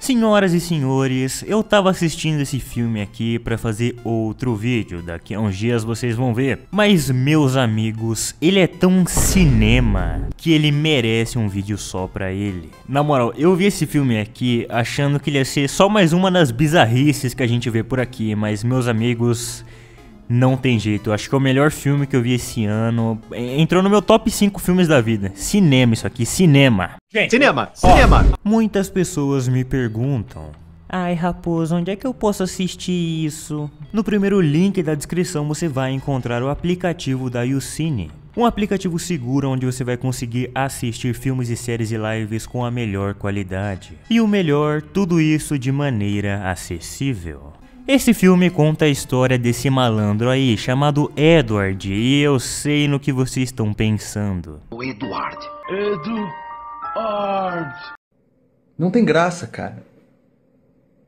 Senhoras e senhores, eu tava assistindo esse filme aqui pra fazer outro vídeo, daqui a uns dias vocês vão ver. Mas meus amigos, ele é tão cinema que ele merece um vídeo só pra ele. Na moral, eu vi esse filme aqui achando que ele ia ser só mais uma das bizarrices que a gente vê por aqui, mas meus amigos, não tem jeito. Eu acho que é o melhor filme que eu vi esse ano. Entrou no meu top 5 filmes da vida. Cinema isso aqui, cinema. Gente, cinema. Muitas pessoas me perguntam: ai Raposo, onde é que eu posso assistir isso? No primeiro link da descrição você vai encontrar o aplicativo da YouCine. Um aplicativo seguro onde você vai conseguir assistir filmes e séries e lives com a melhor qualidade. E o melhor, tudo isso de maneira acessível. Esse filme conta a história desse malandro aí, chamado Edward, e eu sei no que vocês estão pensando. O Edward. Não tem graça, cara.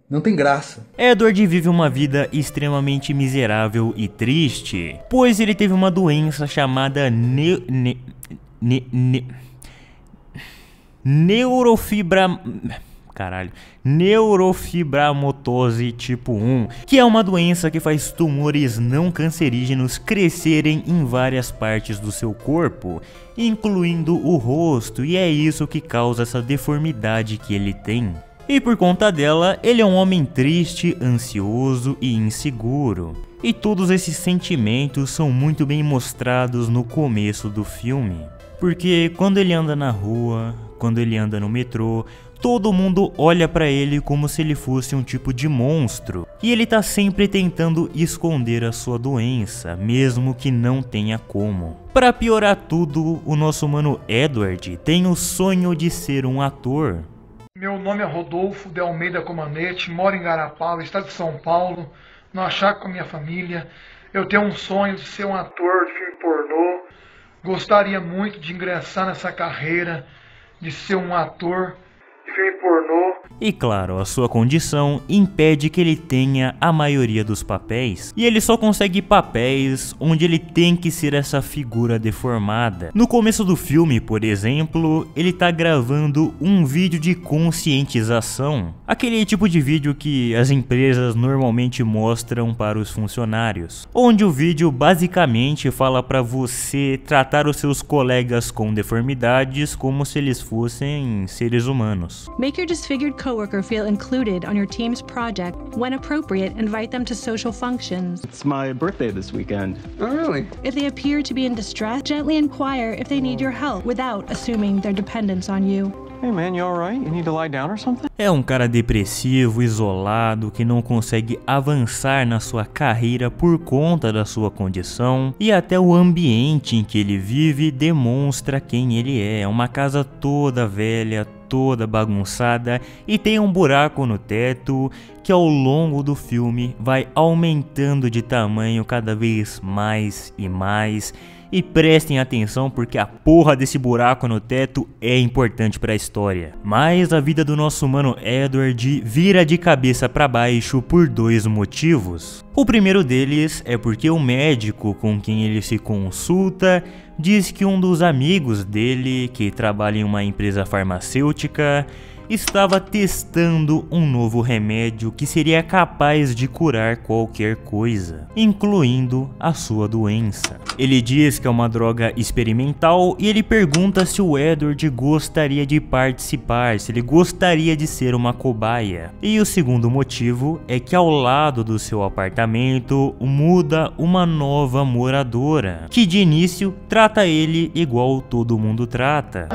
Não tem graça. Edward vive uma vida extremamente miserável e triste, pois ele teve uma doença chamada neurofibromatose tipo 1, que é uma doença que faz tumores não cancerígenos crescerem em várias partes do seu corpo, incluindo o rosto, e é isso que causa essa deformidade que ele tem. E por conta dela, ele é um homem triste, ansioso e inseguro. E todos esses sentimentos são muito bem mostrados no começo do filme. Porque quando ele anda na rua, quando ele anda no metrô, todo mundo olha pra ele como se ele fosse um tipo de monstro. E ele tá sempre tentando esconder a sua doença, mesmo que não tenha como. Pra piorar tudo, o nosso mano Edward tem o sonho de ser um ator. Meu nome é Rodolfo de Almeida Comanete, moro em Garapava, estado de São Paulo, numa chácara com a minha família. Eu tenho um sonho de ser um ator de filme pornô. Gostaria muito de ingressar nessa carreira de ser um ator de filme pornô. E claro, a sua condição impede que ele tenha a maioria dos papéis, e ele só consegue papéis onde ele tem que ser essa figura deformada. No começo do filme, por exemplo, ele tá gravando um vídeo de conscientização, aquele tipo de vídeo que as empresas normalmente mostram para os funcionários, onde o vídeo basicamente fala para você tratar os seus colegas com deformidades como se eles fossem seres humanos. Make your disfigured coworker feel included on your team's project. When appropriate, invite them to social functions. It's my birthday this weekend. Oh, really? If they appear to be in distress, gently inquire if they need your help without assuming their dependence on you. Hey man, you alright? You need to lie down or something? É um cara depressivo, isolado, que não consegue avançar na sua carreira por conta da sua condição, e até o ambiente em que ele vive demonstra quem ele é. É uma casa toda velha, toda bagunçada, e tem um buraco no teto que ao longo do filme vai aumentando de tamanho cada vez mais e mais. E prestem atenção porque a porra desse buraco no teto é importante para a história. Mas a vida do nosso mano Edward vira de cabeça para baixo por dois motivos. O primeiro deles é porque o médico com quem ele se consulta diz que um dos amigos dele, que trabalha em uma empresa farmacêutica, estava testando um novo remédio que seria capaz de curar qualquer coisa, incluindo a sua doença. Ele diz que é uma droga experimental e ele pergunta se o Edward gostaria de participar, se ele gostaria de ser uma cobaia. E o segundo motivo é que ao lado do seu apartamento muda uma nova moradora, que de início trata ele igual todo mundo trata.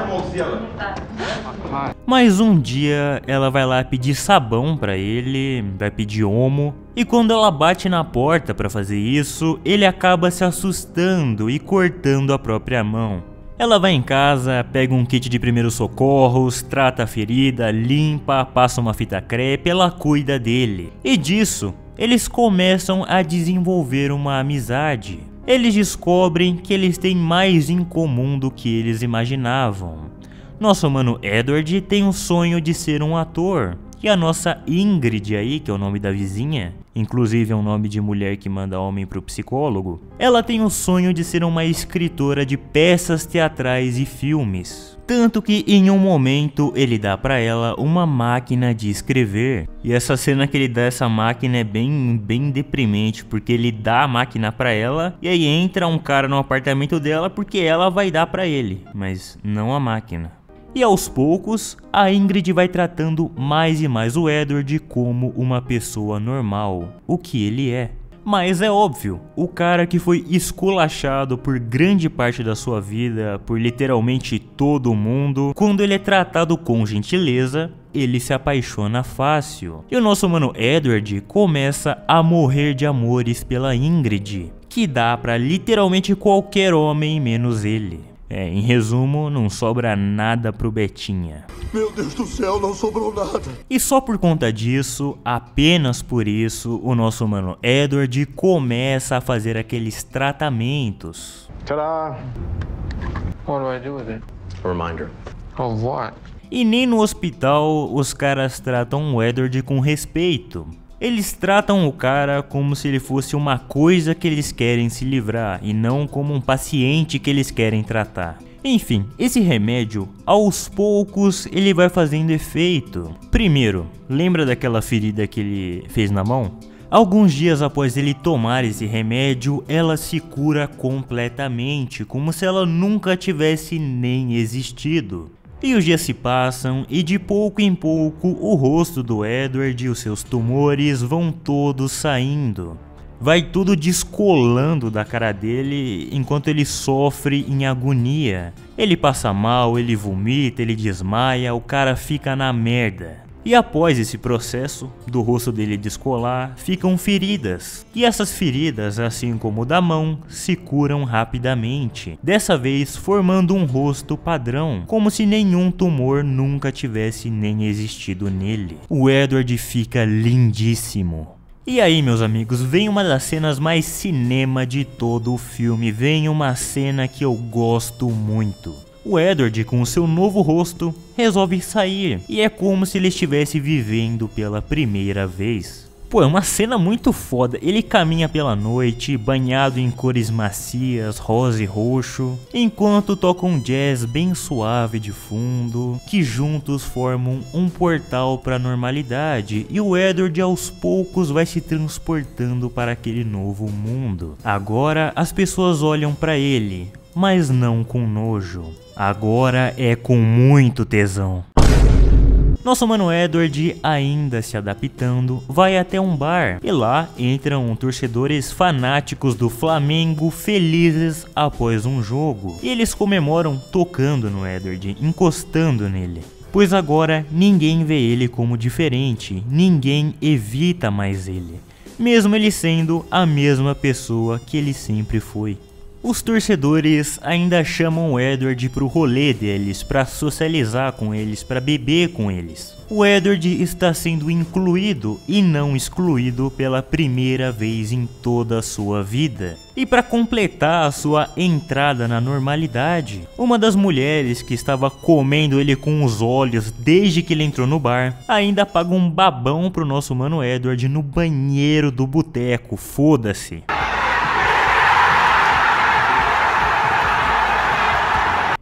Mas um dia ela vai lá pedir sabão pra ele, vai pedir Omo, e quando ela bate na porta pra fazer isso, ele acaba se assustando e cortando a própria mão. Ela vai em casa, pega um kit de primeiros socorros, trata a ferida, limpa, passa uma fita crepe, ela cuida dele. E disso, eles começam a desenvolver uma amizade. Eles descobrem que eles têm mais em comum do que eles imaginavam. Nosso mano Edward tem o sonho de ser um ator, e a nossa Ingrid aí, que é o nome da vizinha, inclusive é um nome de mulher que manda homem pro psicólogo, ela tem o sonho de ser uma escritora de peças teatrais e filmes. Tanto que em um momento ele dá pra ela uma máquina de escrever. E essa cena que ele dá essa máquina é bem deprimente, porque ele dá a máquina pra ela e aí entra um cara no apartamento dela porque ela vai dar pra ele, mas não a máquina. E aos poucos, a Ingrid vai tratando mais e mais o Edward como uma pessoa normal, o que ele é. Mas é óbvio, o cara que foi esculachado por grande parte da sua vida, por literalmente todo mundo, quando ele é tratado com gentileza, ele se apaixona fácil. E o nosso mano Edward começa a morrer de amores pela Ingrid, que dá pra literalmente qualquer homem menos ele. Em resumo, não sobra nada pro Betinha. Meu Deus do céu, não sobrou nada. E só por conta disso, apenas por isso, o nosso mano Edward começa a fazer aqueles tratamentos. Ta-da! What do I do with it? A reminder. Of what? E nem no hospital os caras tratam o Edward com respeito. Eles tratam o cara como se ele fosse uma coisa que eles querem se livrar e não como um paciente que eles querem tratar. Enfim, esse remédio, aos poucos, ele vai fazendo efeito. Primeiro, lembra daquela ferida que ele fez na mão? Alguns dias após ele tomar esse remédio, ela se cura completamente, como se ela nunca tivesse nem existido. E os dias se passam e de pouco em pouco o rosto do Edward e os seus tumores vão todos saindo. Vai tudo descolando da cara dele enquanto ele sofre em agonia. Ele passa mal, ele vomita, ele desmaia, o cara fica na merda. E após esse processo do rosto dele descolar, ficam feridas. E essas feridas, assim como o da mão, se curam rapidamente. Dessa vez formando um rosto padrão, como se nenhum tumor nunca tivesse nem existido nele. O Edward fica lindíssimo. E aí, meus amigos, vem uma das cenas mais cinema de todo o filme. Vem uma cena que eu gosto muito. O Edward, com o seu novo rosto, resolve sair, e é como se ele estivesse vivendo pela primeira vez. Pô, é uma cena muito foda. Ele caminha pela noite, banhado em cores macias, rosa e roxo, enquanto toca um jazz bem suave de fundo, que juntos formam um portal para a normalidade, e o Edward aos poucos vai se transportando para aquele novo mundo. Agora as pessoas olham para ele, mas não com nojo. Agora é com muito tesão. Nosso mano Edward, ainda se adaptando, vai até um bar e lá entram torcedores fanáticos do Flamengo felizes após um jogo. E eles comemoram tocando no Edward, encostando nele. Pois agora ninguém vê ele como diferente, ninguém evita mais ele, mesmo ele sendo a mesma pessoa que ele sempre foi. Os torcedores ainda chamam o Edward pro rolê deles, para socializar com eles, para beber com eles. O Edward está sendo incluído e não excluído pela primeira vez em toda a sua vida. E para completar a sua entrada na normalidade, uma das mulheres que estava comendo ele com os olhos desde que ele entrou no bar, ainda paga um babão pro nosso mano Edward no banheiro do boteco, foda-se.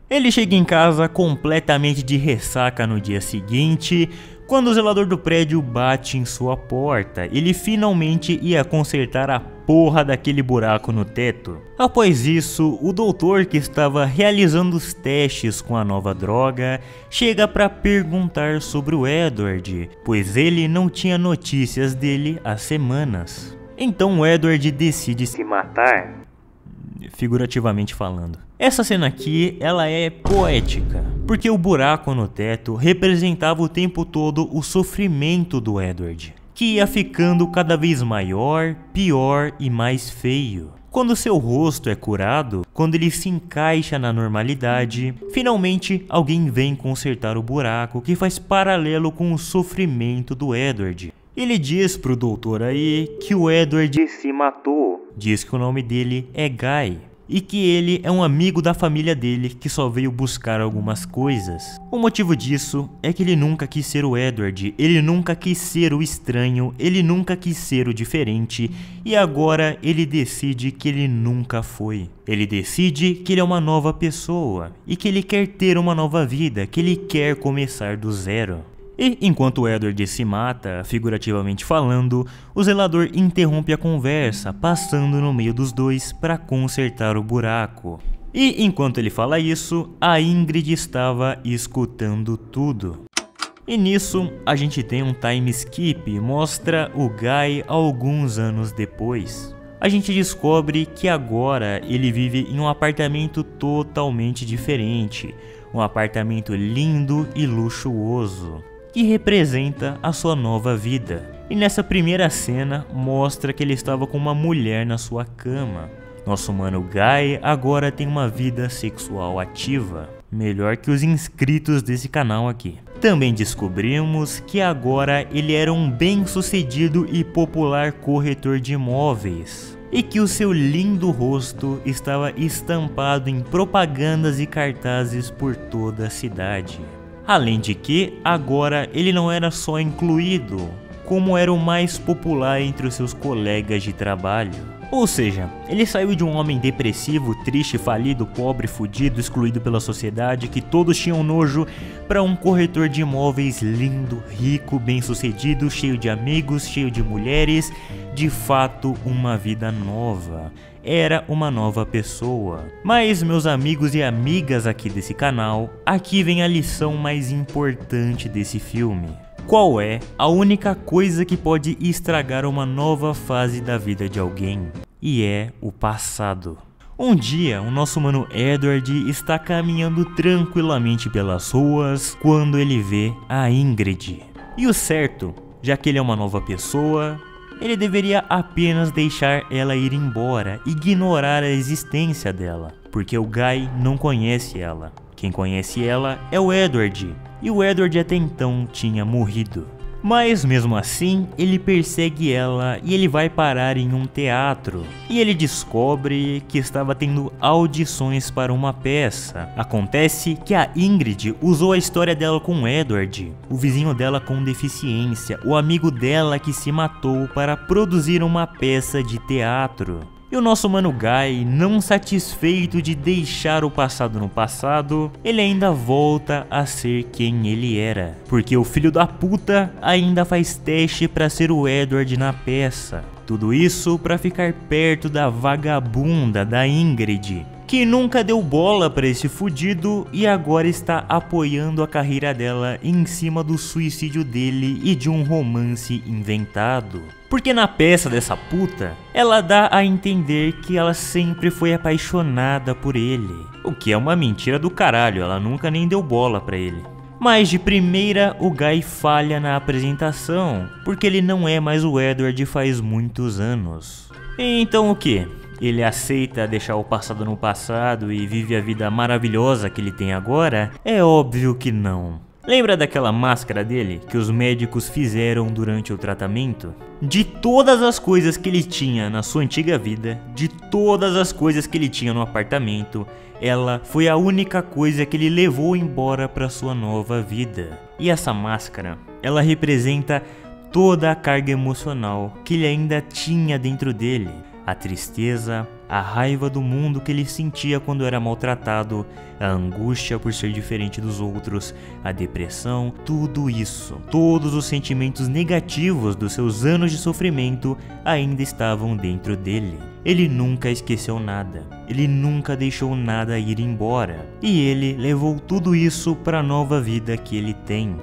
Ele chega em casa completamente de ressaca no dia seguinte, quando o zelador do prédio bate em sua porta. Ele finalmente ia consertar a porra daquele buraco no teto. Após isso, o doutor que estava realizando os testes com a nova droga chega para perguntar sobre o Edward, pois ele não tinha notícias dele há semanas. Então o Edward decide se matar, figurativamente falando. Essa cena aqui, ela é poética, porque o buraco no teto representava o tempo todo o sofrimento do Edward, que ia ficando cada vez maior, pior e mais feio. Quando seu rosto é curado, quando ele se encaixa na normalidade, finalmente alguém vem consertar o buraco que faz paralelo com o sofrimento do Edward. Ele diz pro doutor aí que o Edward se matou, diz que o nome dele é Guy. e que ele é um amigo da família dele que só veio buscar algumas coisas. O motivo disso é que ele nunca quis ser o Edward, ele nunca quis ser o estranho, ele nunca quis ser o diferente e agora ele decide que ele nunca foi. Ele decide que ele é uma nova pessoa e que ele quer ter uma nova vida, que ele quer começar do zero. E enquanto o Edward se mata, figurativamente falando, o zelador interrompe a conversa, passando no meio dos dois para consertar o buraco. E enquanto ele fala isso, a Ingrid estava escutando tudo. E nisso, a gente tem um time skip, mostra o Guy alguns anos depois. A gente descobre que agora ele vive em um apartamento totalmente diferente, um apartamento lindo e luxuoso, que representa a sua nova vida. E nessa primeira cena mostra que ele estava com uma mulher na sua cama. Nosso mano Guy agora tem uma vida sexual ativa, melhor que os inscritos desse canal aqui. Também descobrimos que agora ele era um bem-sucedido e popular corretor de imóveis, e que o seu lindo rosto estava estampado em propagandas e cartazes por toda a cidade. Além de que, agora ele não era só incluído, como era o mais popular entre os seus colegas de trabalho. Ou seja, ele saiu de um homem depressivo, triste, falido, pobre, fudido, excluído pela sociedade, que todos tinham nojo, para um corretor de imóveis lindo, rico, bem-sucedido, cheio de amigos, cheio de mulheres, de fato uma vida nova. Era uma nova pessoa. Mas meus amigos e amigas aqui desse canal, aqui vem a lição mais importante desse filme. Qual é a única coisa que pode estragar uma nova fase da vida de alguém? E é o passado. Um dia, o nosso mano Edward está caminhando tranquilamente pelas ruas quando ele vê a Ingrid. E o certo, já que ele é uma nova pessoa, ele deveria apenas deixar ela ir embora, ignorar a existência dela, porque o Guy não conhece ela. Quem conhece ela é o Edward, e o Edward até então tinha morrido. Mas mesmo assim, ele persegue ela e ele vai parar em um teatro. E ele descobre que estava tendo audições para uma peça. Acontece que a Ingrid usou a história dela com o Edward, o vizinho dela com deficiência, o amigo dela que se matou, para produzir uma peça de teatro. E o nosso mano Guy, não satisfeito de deixar o passado no passado, ele ainda volta a ser quem ele era. Porque o filho da puta ainda faz teste para ser o Edward na peça. Tudo isso para ficar perto da vagabunda da Ingrid, que nunca deu bola para esse fudido e agora está apoiando a carreira dela em cima do suicídio dele e de um romance inventado. Porque na peça dessa puta, ela dá a entender que ela sempre foi apaixonada por ele. O que é uma mentira do caralho, ela nunca nem deu bola pra ele. Mas de primeira, o Guy falha na apresentação, porque ele não é mais o Edward faz muitos anos. Então o que? Ele aceita deixar o passado no passado e vive a vida maravilhosa que ele tem agora? É óbvio que não. Lembra daquela máscara dele que os médicos fizeram durante o tratamento? De todas as coisas que ele tinha na sua antiga vida, de todas as coisas que ele tinha no apartamento, ela foi a única coisa que ele levou embora para sua nova vida. E essa máscara, ela representa toda a carga emocional que ele ainda tinha dentro dele. A tristeza, a raiva do mundo que ele sentia quando era maltratado, a angústia por ser diferente dos outros, a depressão, tudo isso, todos os sentimentos negativos dos seus anos de sofrimento ainda estavam dentro dele. Ele nunca esqueceu nada, ele nunca deixou nada ir embora, e ele levou tudo isso para a nova vida que ele tem.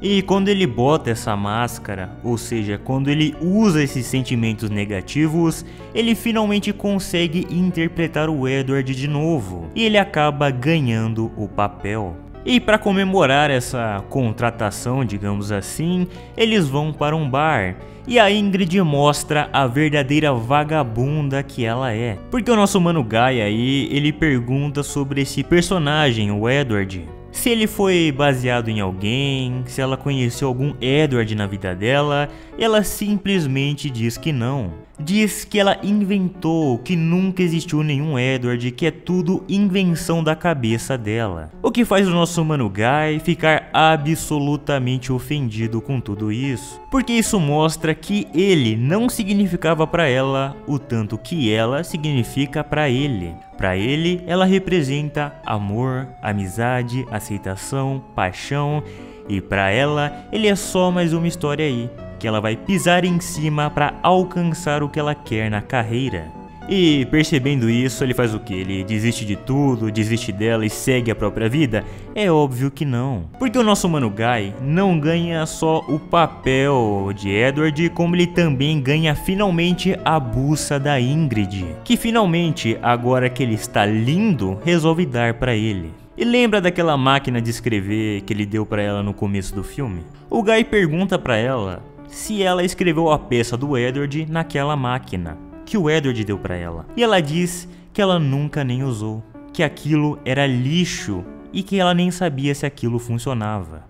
E quando ele bota essa máscara, ou seja, quando ele usa esses sentimentos negativos, ele finalmente consegue interpretar o Edward de novo, e ele acaba ganhando o papel. E para comemorar essa contratação, digamos assim, eles vão para um bar, e a Ingrid mostra a verdadeira vagabunda que ela é. Porque o nosso mano Guy aí, ele pergunta sobre esse personagem, o Edward. Se ele foi baseado em alguém, se ela conheceu algum Edward na vida dela, ela simplesmente diz que não. Diz que ela inventou, que nunca existiu nenhum Edward, que é tudo invenção da cabeça dela. O que faz o nosso mano Guy ficar absolutamente ofendido com tudo isso. Porque isso mostra que ele não significava pra ela o tanto que ela significa pra ele. Pra ele, ela representa amor, amizade, aceitação, paixão. E pra ela, ele é só mais uma história aí, que ela vai pisar em cima para alcançar o que ela quer na carreira. E percebendo isso, ele faz o que? Ele desiste de tudo, desiste dela e segue a própria vida? É óbvio que não. Porque o nosso mano Guy não ganha só o papel de Edward, como ele também ganha finalmente a buça da Ingrid, que finalmente, agora que ele está lindo, resolve dar para ele. E lembra daquela máquina de escrever que ele deu para ela no começo do filme? O Guy pergunta para ela se ela escreveu a peça do Edward naquela máquina que o Edward deu para ela. E ela diz que ela nunca nem usou, que aquilo era lixo e que ela nem sabia se aquilo funcionava.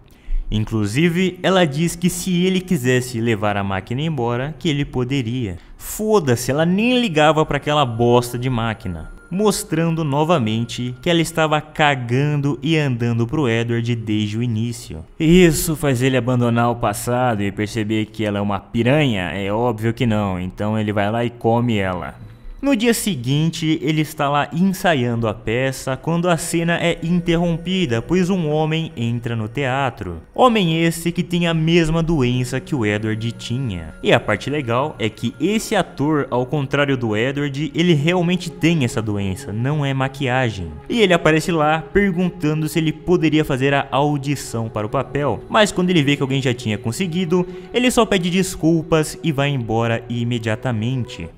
Inclusive, ela diz que se ele quisesse levar a máquina embora, que ele poderia. Foda-se, ela nem ligava para aquela bosta de máquina. Mostrando novamente que ela estava cagando e andando pro Edward desde o início. Isso faz ele abandonar o passado e perceber que ela é uma piranha? É óbvio que não, então ele vai lá e come ela. No dia seguinte, ele está lá ensaiando a peça quando a cena é interrompida, pois um homem entra no teatro. Homem esse que tem a mesma doença que o Edward tinha. E a parte legal é que esse ator, ao contrário do Edward, ele realmente tem essa doença, não é maquiagem. E ele aparece lá perguntando se ele poderia fazer a audição para o papel, mas quando ele vê que alguém já tinha conseguido, ele só pede desculpas e vai embora imediatamente.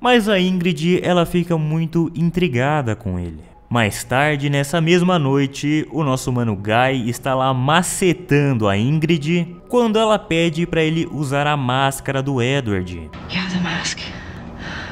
Mas a Ingrid, ela fica muito intrigada com ele. Mais tarde, nessa mesma noite, o nosso mano Guy está lá macetando a Ingrid quando ela pede para ele usar a máscara do Edward. You have the mask.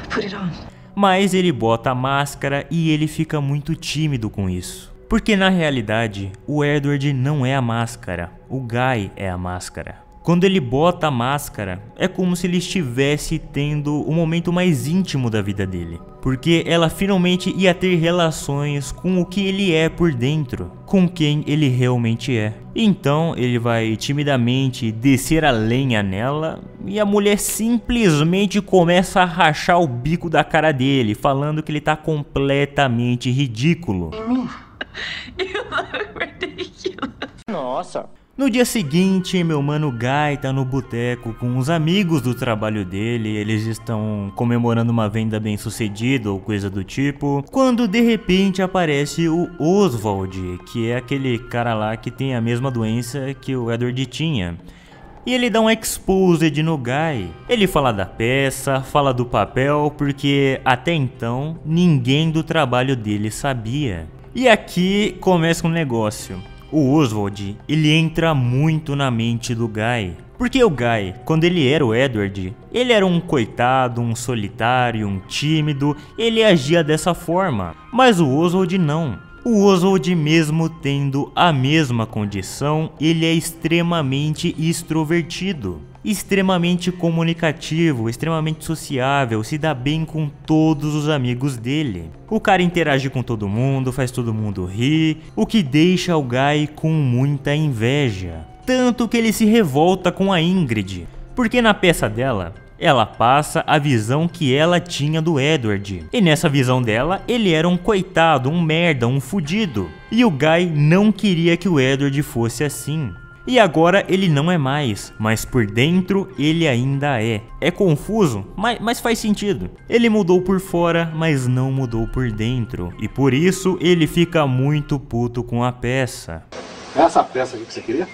Put it on. Mas ele bota a máscara e ele fica muito tímido com isso. Porque na realidade, o Edward não é a máscara, o Guy é a máscara. Quando ele bota a máscara, é como se ele estivesse tendo o momento mais íntimo da vida dele. Porque ela finalmente ia ter relações com o que ele é por dentro, com quem ele realmente é. Então ele vai timidamente descer a lenha nela e a mulher simplesmente começa a rachar o bico da cara dele, falando que ele tá completamente ridículo. You look ridiculous. Nossa. No dia seguinte, meu mano Guy tá no boteco com os amigos do trabalho dele, eles estão comemorando uma venda bem sucedida ou coisa do tipo, quando de repente aparece o Oswald, que é aquele cara lá que tem a mesma doença que o Edward tinha. E ele dá um exposed no Guy. Ele fala da peça, fala do papel, porque até então ninguém do trabalho dele sabia. E aqui começa um negócio. O Oswald, ele entra muito na mente do Guy. Porque o Guy, quando ele era o Edward, ele era um coitado, um solitário, um tímido, ele agia dessa forma. Mas o Oswald não. O Oswald, mesmo tendo a mesma condição, ele é extremamente extrovertido, extremamente comunicativo, extremamente sociável, se dá bem com todos os amigos dele. O cara interage com todo mundo, faz todo mundo rir, o que deixa o Guy com muita inveja. Tanto que ele se revolta com a Ingrid, porque na peça dela, ela passa a visão que ela tinha do Edward. E nessa visão dela, ele era um coitado, um merda, um fudido. E o Guy não queria que o Edward fosse assim. E agora ele não é mais, mas por dentro ele ainda é. É confuso, mas faz sentido. Ele mudou por fora, mas não mudou por dentro. E por isso ele fica muito puto com a peça. É essa peça aqui que você queria?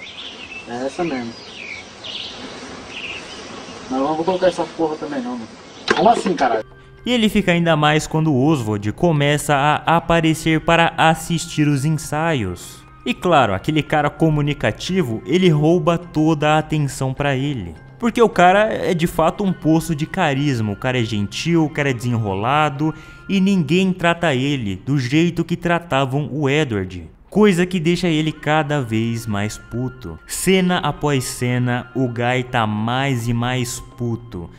É essa mesmo. Mas eu não vou colocar essa porra também não, mano. Como assim, caralho? E ele fica ainda mais quando o Oswald começa a aparecer para assistir os ensaios. E claro, aquele cara comunicativo, ele rouba toda a atenção pra ele. Porque o cara é de fato um poço de carisma, o cara é gentil, o cara é desenrolado e ninguém trata ele do jeito que tratavam o Edward. Coisa que deixa ele cada vez mais puto. Cena após cena, o Guy tá mais e mais puto.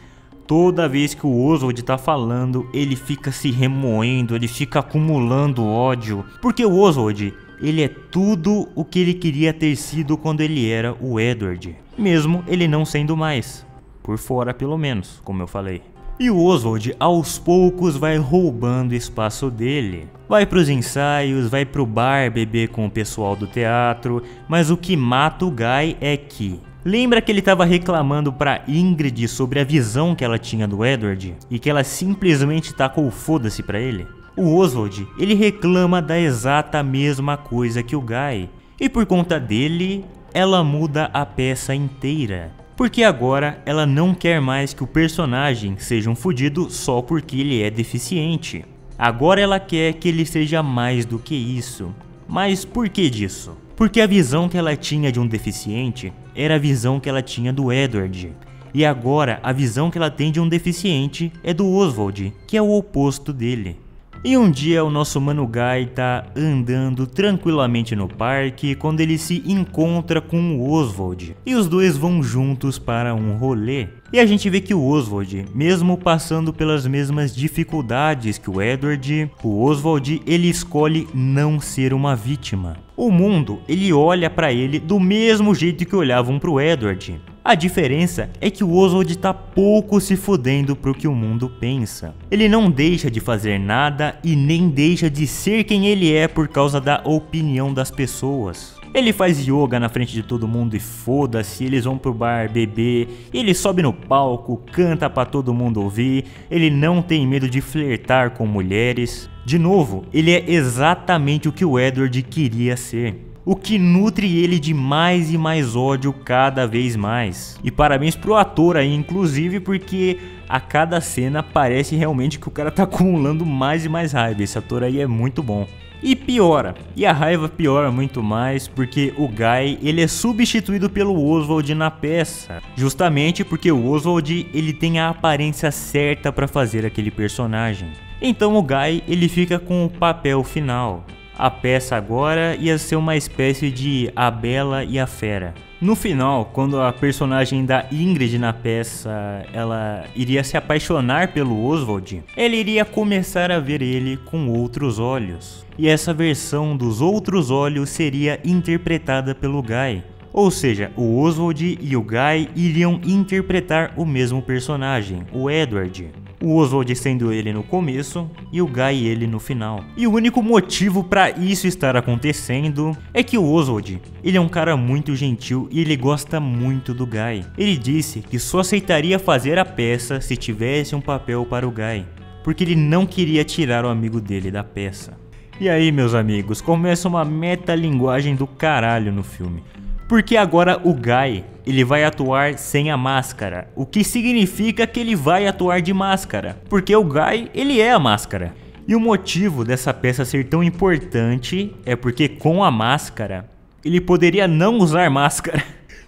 toda vez que o Oswald tá falando, ele fica se remoendo, ele fica acumulando ódio, porque o Oswald, ele é tudo o que ele queria ter sido quando ele era o Edward, mesmo ele não sendo mais, por fora pelo menos, como eu falei. E o Oswald aos poucos vai roubando espaço dele. Vai pros ensaios, vai pro bar beber com o pessoal do teatro, mas o que mata o Guy é que... Lembra que ele tava reclamando pra Ingrid sobre a visão que ela tinha do Edward e que ela simplesmente tacou o foda-se pra ele? O Oswald, ele reclama da exata mesma coisa que o Guy, e por conta dele, ela muda a peça inteira. Porque agora ela não quer mais que o personagem seja um fudido só porque ele é deficiente. Agora ela quer que ele seja mais do que isso. Mas por que disso? Porque a visão que ela tinha de um deficiente era a visão que ela tinha do Edward. E agora a visão que ela tem de um deficiente é do Oswald, que é o oposto dele. E um dia o nosso mano Guy tá andando tranquilamente no parque quando ele se encontra com o Oswald. E os dois vão juntos para um rolê. E a gente vê que o Oswald, mesmo passando pelas mesmas dificuldades que o Edward, o Oswald ele escolhe não ser uma vítima. O mundo, ele olha pra ele do mesmo jeito que olhavam pro Edward. A diferença é que o Oswald tá pouco se fudendo pro que o mundo pensa. Ele não deixa de fazer nada e nem deixa de ser quem ele é por causa da opinião das pessoas. Ele faz yoga na frente de todo mundo e foda-se, eles vão pro bar beber, ele sobe no palco, canta pra todo mundo ouvir, ele não tem medo de flertar com mulheres. De novo, ele é exatamente o que o Edward queria ser. O que nutre ele de mais e mais ódio cada vez mais. E parabéns pro ator aí, inclusive, porque a cada cena parece realmente que o cara tá acumulando mais e mais raiva. Esse ator aí é muito bom. E piora, e a raiva piora muito mais porque o Guy ele é substituído pelo Oswald na peça, justamente porque o Oswald ele tem a aparência certa para fazer aquele personagem. Então o Guy ele fica com o papel final. A peça agora ia ser uma espécie de A Bela e a Fera. No final, quando a personagem da Ingrid na peça ela iria se apaixonar pelo Oswald, ele iria começar a ver ele com outros olhos. E essa versão dos outros olhos seria interpretada pelo Guy. Ou seja, o Oswald e o Guy iriam interpretar o mesmo personagem, o Edward. O Oswald sendo ele no começo e o Guy ele no final. E o único motivo para isso estar acontecendo é que o Oswald, ele é um cara muito gentil e ele gosta muito do Guy. Ele disse que só aceitaria fazer a peça se tivesse um papel para o Guy, porque ele não queria tirar o amigo dele da peça. E aí, meus amigos, começa uma metalinguagem do caralho no filme. Porque agora o Guy, ele vai atuar sem a máscara, o que significa que ele vai atuar de máscara, porque o Guy, ele é a máscara. E o motivo dessa peça ser tão importante é porque com a máscara, ele poderia não usar máscara.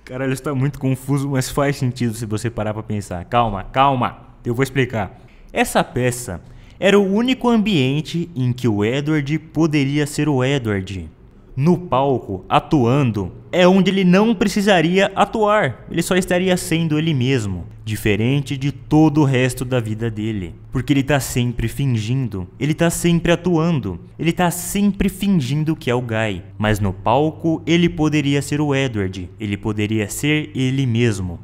Caralho, está muito confuso, mas faz sentido se você parar pra pensar. Calma, calma, eu vou explicar. Essa peça era o único ambiente em que o Edward poderia ser o Edward. No palco, atuando, é onde ele não precisaria atuar, ele só estaria sendo ele mesmo, diferente de todo o resto da vida dele, porque ele tá sempre fingindo, ele tá sempre atuando, ele tá sempre fingindo que é o Guy, mas no palco ele poderia ser o Edward, ele poderia ser ele mesmo,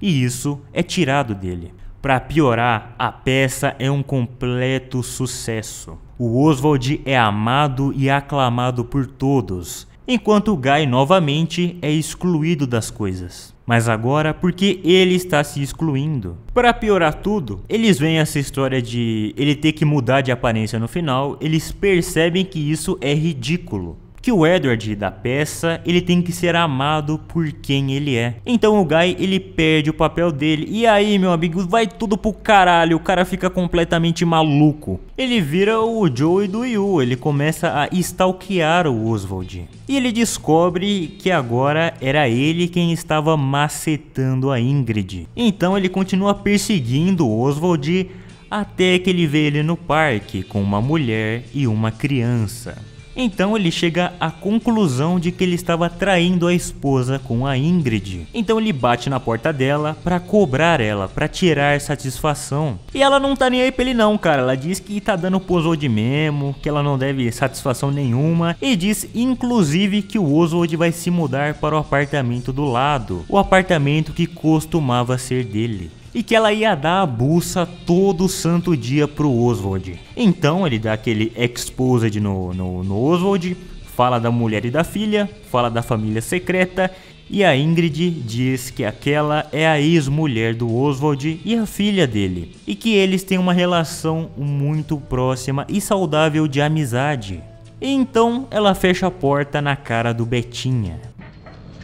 e isso é tirado dele. Para piorar, a peça é um completo sucesso. O Oswald é amado e aclamado por todos, enquanto o Guy novamente é excluído das coisas. Mas agora porque ele está se excluindo. Para piorar tudo, eles veem essa história de ele ter que mudar de aparência no final, eles percebem que isso é ridículo. Que o Edward da peça, ele tem que ser amado por quem ele é. Então o Guy, ele perde o papel dele. E aí, meu amigo, vai tudo pro caralho. O cara fica completamente maluco. Ele vira o Joey do Yu. Ele começa a stalkear o Oswald. E ele descobre que agora era ele quem estava macetando a Ingrid. Então ele continua perseguindo o Oswald até que ele vê ele no parque com uma mulher e uma criança. Então ele chega à conclusão de que ele estava traindo a esposa com a Ingrid. Então ele bate na porta dela pra cobrar ela, pra tirar satisfação. E ela não tá nem aí pra ele não, cara. Ela diz que tá dando Oswald mesmo, que ela não deve satisfação nenhuma. E diz inclusive que o Oswald vai se mudar para o apartamento do lado, o apartamento que costumava ser dele. E que ela ia dar a buça todo santo dia pro Oswald. Então ele dá aquele exposed no Oswald, fala da mulher e da filha, fala da família secreta, e a Ingrid diz que aquela é a ex-mulher do Oswald e a filha dele, e que eles têm uma relação muito próxima e saudável de amizade. E então ela fecha a porta na cara do Betinha.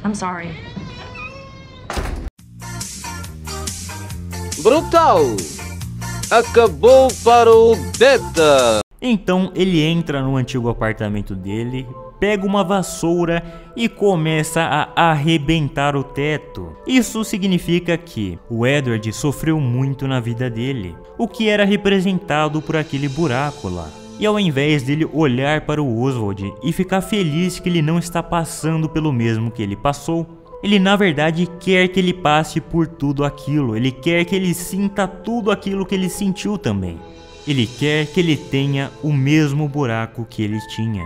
I'm sorry. Brutal! Acabou para o Beta! Então ele entra no antigo apartamento dele, pega uma vassoura e começa a arrebentar o teto. Isso significa que o Edward sofreu muito na vida dele, o que era representado por aquele buraco lá. E ao invés dele olhar para o Oswald e ficar feliz que ele não está passando pelo mesmo que ele passou, ele na verdade quer que ele passe por tudo aquilo, ele quer que ele sinta tudo aquilo que ele sentiu também. Ele quer que ele tenha o mesmo buraco que ele tinha.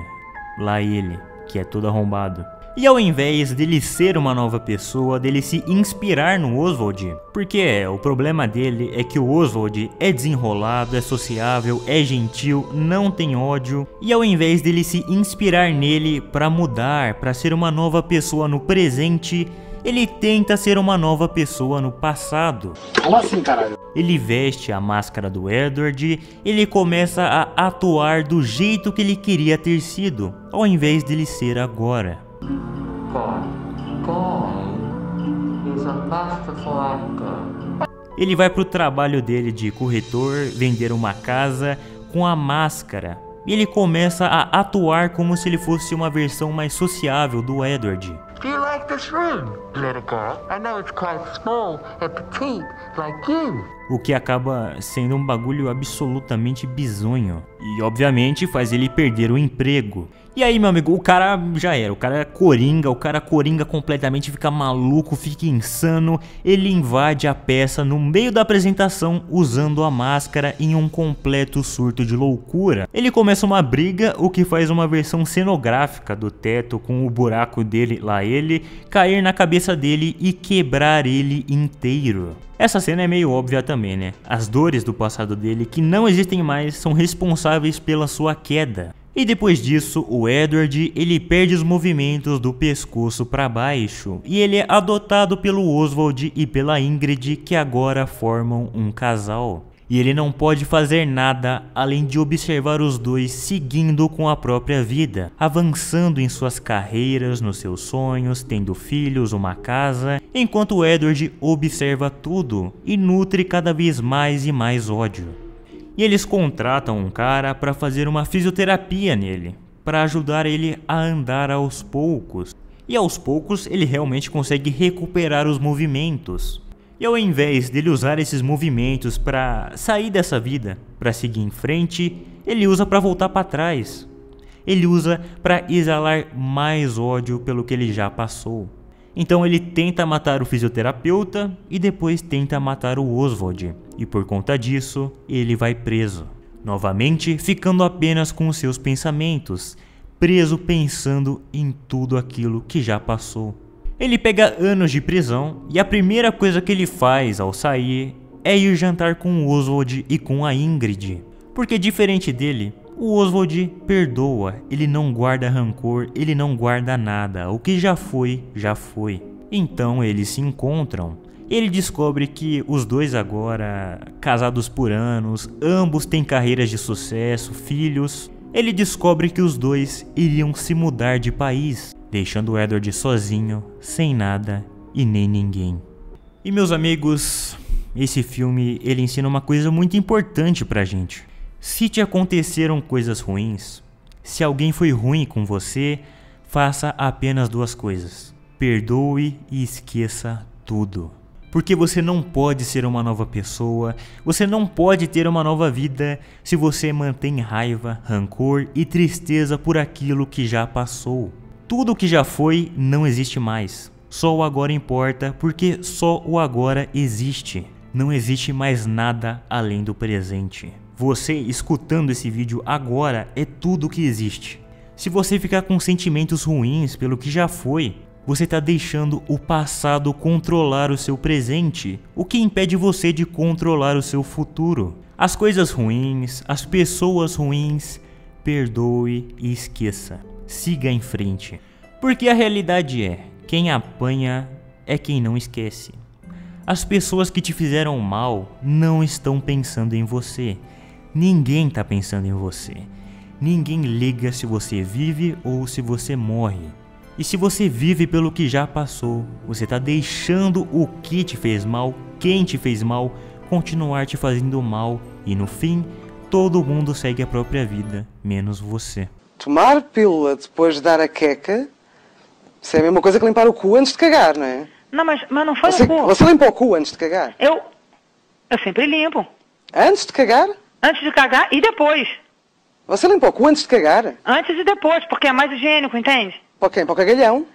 Lá ele, que é todo arrombado. E ao invés dele ser uma nova pessoa, dele se inspirar no Oswald, porque o problema dele é que o Oswald é desenrolado, é sociável, é gentil, não tem ódio, e ao invés dele se inspirar nele para mudar, para ser uma nova pessoa no presente, ele tenta ser uma nova pessoa no passado. Como assim, caralho? Ele veste a máscara do Edward, ele começa a atuar do jeito que ele queria ter sido, ao invés dele ser agora. Ele vai pro trabalho dele de corretor, vender uma casa com a máscara. E ele começa a atuar como se ele fosse uma versão mais sociável do Edward. Do you like this room, little girl? I know it's quite small and petite, like you. O que acaba sendo um bagulho absolutamente bizonho. E obviamente faz ele perder o emprego. E aí, meu amigo, o cara já era. O cara coringa completamente, fica maluco, fica insano. Ele invade a peça no meio da apresentação usando a máscara em um completo surto de loucura. Ele começa uma briga, o que faz uma versão cenográfica do teto com o buraco dele, lá ele, cair na cabeça dele e quebrar ele inteiro. Essa cena é meio óbvia também, né? As dores do passado dele, que não existem mais, são responsáveis pela sua queda. E depois disso, o Edward, ele perde os movimentos do pescoço para baixo. E ele é adotado pelo Oswald e pela Ingrid, que agora formam um casal. E ele não pode fazer nada além de observar os dois seguindo com a própria vida, avançando em suas carreiras, nos seus sonhos, tendo filhos, uma casa, enquanto o Edward observa tudo e nutre cada vez mais e mais ódio. E eles contratam um cara para fazer uma fisioterapia nele, para ajudar ele a andar aos poucos. E aos poucos ele realmente consegue recuperar os movimentos. E ao invés dele usar esses movimentos para sair dessa vida, para seguir em frente, ele usa para voltar para trás. Ele usa para exalar mais ódio pelo que ele já passou. Então ele tenta matar o fisioterapeuta e depois tenta matar o Oswald. E por conta disso, ele vai preso. Novamente, ficando apenas com os seus pensamentos, preso pensando em tudo aquilo que já passou. Ele pega anos de prisão e a primeira coisa que ele faz ao sair é ir jantar com o Oswald e com a Ingrid. Porque diferente dele, o Oswald perdoa, ele não guarda rancor, ele não guarda nada, o que já foi, já foi. Então eles se encontram. Ele descobre que os dois agora, casados por anos, ambos têm carreiras de sucesso, filhos. Ele descobre que os dois iriam se mudar de país, deixando o Edward sozinho, sem nada e nem ninguém. E meus amigos, esse filme ele ensina uma coisa muito importante pra gente. Se te aconteceram coisas ruins, se alguém foi ruim com você, faça apenas duas coisas: perdoe e esqueça tudo. Porque você não pode ser uma nova pessoa, você não pode ter uma nova vida se você mantém raiva, rancor e tristeza por aquilo que já passou. Tudo o que já foi não existe mais. Só o agora importa, porque só o agora existe. Não existe mais nada além do presente. Você escutando esse vídeo agora é tudo o que existe. Se você ficar com sentimentos ruins pelo que já foi, você está deixando o passado controlar o seu presente, o que impede você de controlar o seu futuro. As coisas ruins, as pessoas ruins, perdoe e esqueça. Siga em frente. Porque a realidade é, quem apanha é quem não esquece. As pessoas que te fizeram mal não estão pensando em você. Ninguém está pensando em você. Ninguém liga se você vive ou se você morre. E se você vive pelo que já passou, você está deixando o que te fez mal, quem te fez mal, continuar te fazendo mal. E no fim, todo mundo segue a própria vida, menos você. Tomar pílula depois de dar a queca, isso é a mesma coisa que limpar o cu antes de cagar, não é? Não, mas não foi você, no cu. Você limpa o cu antes de cagar? Eu sempre limpo. Antes de cagar? Antes de cagar e depois. Você limpa o cu antes de cagar? Antes e depois, porque é mais higiênico, entende? Para quem? Para o cagalhão?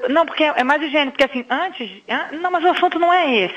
Não, porque é mais higiênico, porque assim, antes... Não, mas o assunto não é esse.